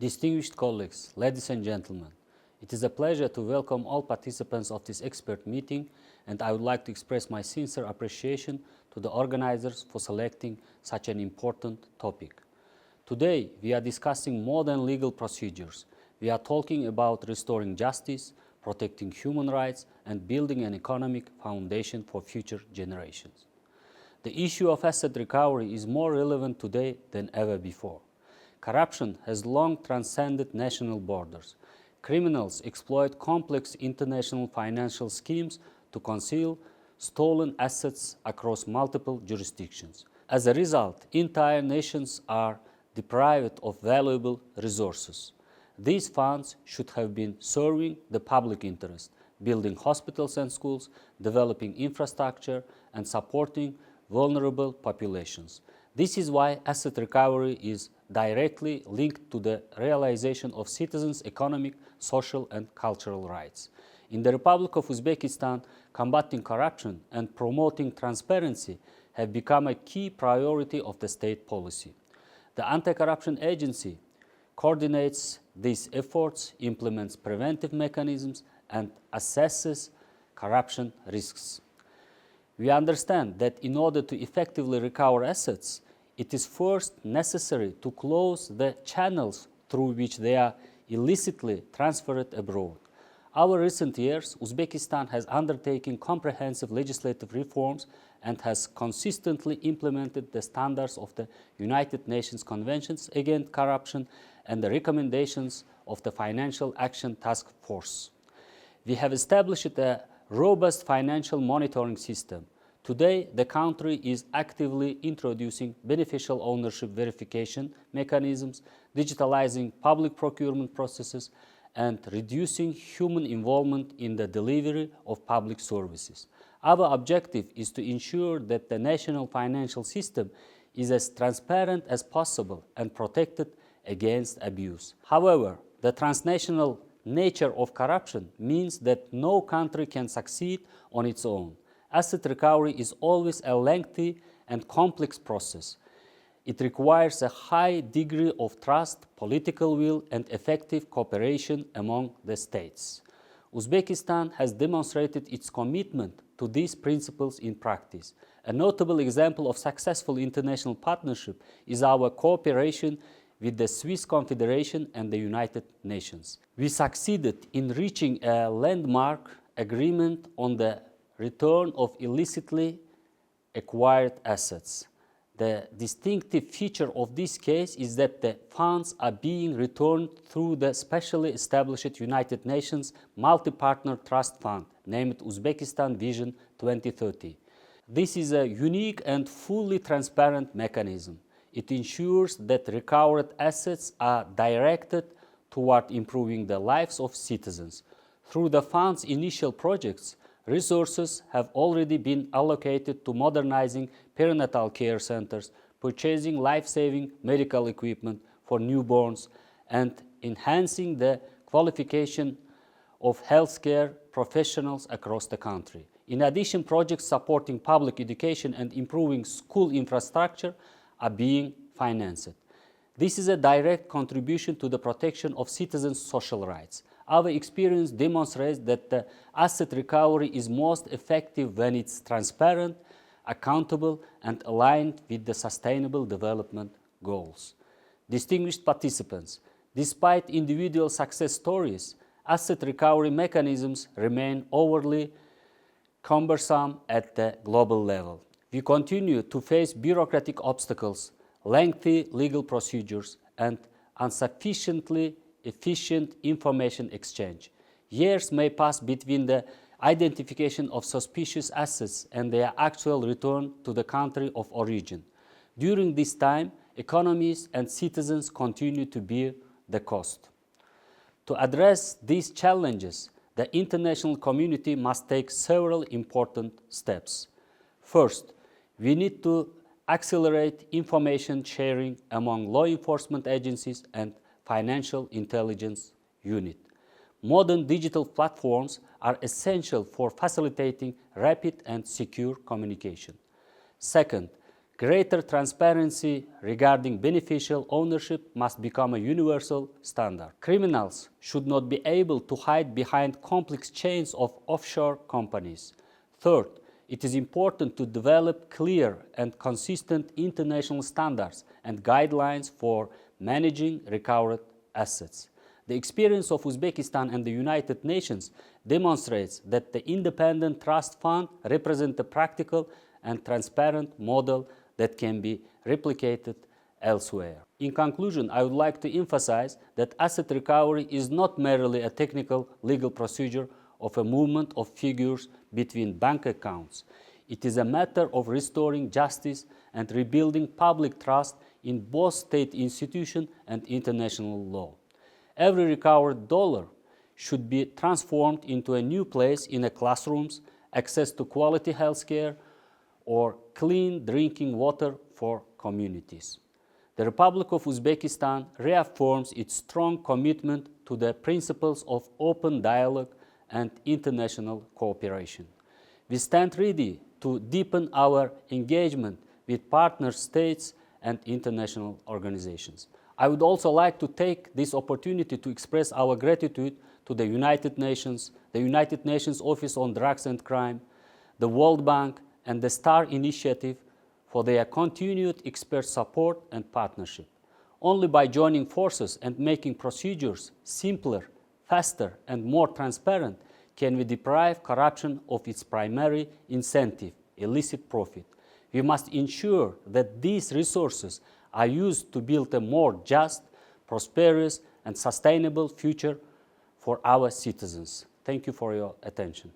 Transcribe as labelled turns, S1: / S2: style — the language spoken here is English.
S1: Distinguished colleagues, ladies and gentlemen, it is a pleasure to welcome all participants of this expert meeting, and I would like to express my sincere appreciation to the organizers for selecting such an important topic. Today, we are discussing modern legal procedures. We are talking about restoring justice, protecting human rights, and building an economic foundation for future generations. The issue of asset recovery is more relevant today than ever before. Corruption has long transcended national borders. Criminals exploit complex international financial schemes to conceal stolen assets across multiple jurisdictions. As a result, entire nations are deprived of valuable resources. These funds should have been serving the public interest, building hospitals and schools, developing infrastructure, and supporting vulnerable populations. This is why asset recovery is directly linked to the realization of citizens' economic, social, and cultural rights. In the Republic of Uzbekistan, combating corruption and promoting transparency have become a key priority of the state policy. The Anti-Corruption Agency coordinates these efforts, implements preventive mechanisms, and assesses corruption risks. We understand that in order to effectively recover assets, it is first necessary to close the channels through which they are illicitly transferred abroad. Over recent years, Uzbekistan has undertaken comprehensive legislative reforms and has consistently implemented the standards of the United Nations Conventions Against Corruption and the recommendations of the Financial Action Task Force. We have established a robust financial monitoring system. Today, the country is actively introducing beneficial ownership verification mechanisms, digitalizing public procurement processes, and reducing human involvement in the delivery of public services. Our objective is to ensure that the national financial system is as transparent as possible and protected against abuse. However, the transnational nature of corruption means that no country can succeed on its own. Asset recovery is always a lengthy and complex process. It requires a high degree of trust, political will, and effective cooperation among the states. Uzbekistan has demonstrated its commitment to these principles in practice. A notable example of successful international partnership is our cooperation with the Swiss Confederation and the United Nations. We succeeded in reaching a landmark agreement on the return of illicitly acquired assets. The distinctive feature of this case is that the funds are being returned through the specially established United Nations Multi-Partner Trust Fund, named Uzbekistan Vision 2030. This is a unique and fully transparent mechanism. It ensures that recovered assets are directed toward improving the lives of citizens. Through the fund's initial projects, resources have already been allocated to modernizing perinatal care centers, purchasing life-saving medical equipment for newborns, and enhancing the qualification of healthcare professionals across the country. In addition, projects supporting public education and improving school infrastructure are being financed. This is a direct contribution to the protection of citizens' social rights. Our experience demonstrates that the asset recovery is most effective when it's transparent, accountable, and aligned with the Sustainable Development Goals. Distinguished participants, despite individual success stories, asset recovery mechanisms remain overly cumbersome at the global level. We continue to face bureaucratic obstacles, lengthy legal procedures, and insufficiently efficient information exchange. Years may pass between the identification of suspicious assets and their actual return to the country of origin. During this time, economies and citizens continue to bear the cost. To address these challenges, the international community must take several important steps. First, we need to accelerate information sharing among law enforcement agencies and financial intelligence unit. Modern digital platforms are essential for facilitating rapid and secure communication. Second, Greater transparency regarding beneficial ownership must become a universal standard. Criminals should not be able to hide behind complex chains of offshore companies. Third, it is important to develop clear and consistent international standards and guidelines for managing recovered assets. The experience of Uzbekistan and the United Nations demonstrates that the Independent Trust Fund represents a practical and transparent model that can be replicated elsewhere. In conclusion, I would like to emphasize that asset recovery is not merely a technical legal procedure of a movement of figures between bank accounts. It is a matter of restoring justice and rebuilding public trust in both state institutions and international law. Every recovered dollar should be transformed into a new place in classrooms, access to quality healthcare, or clean drinking water for communities. The Republic of Uzbekistan reaffirms its strong commitment to the principles of open dialogue and international cooperation. We stand ready to deepen our engagement with partner states and international organizations. I would also like to take this opportunity to express our gratitude to the United Nations Office on Drugs and Crime, the World Bank, and the STAR Initiative for their continued expert support and partnership. Only by joining forces and making procedures simpler, faster, and more transparent can we deprive corruption of its primary incentive, illicit profit. We must ensure that these resources are used to build a more just, prosperous, and sustainable future for our citizens. Thank you for your attention.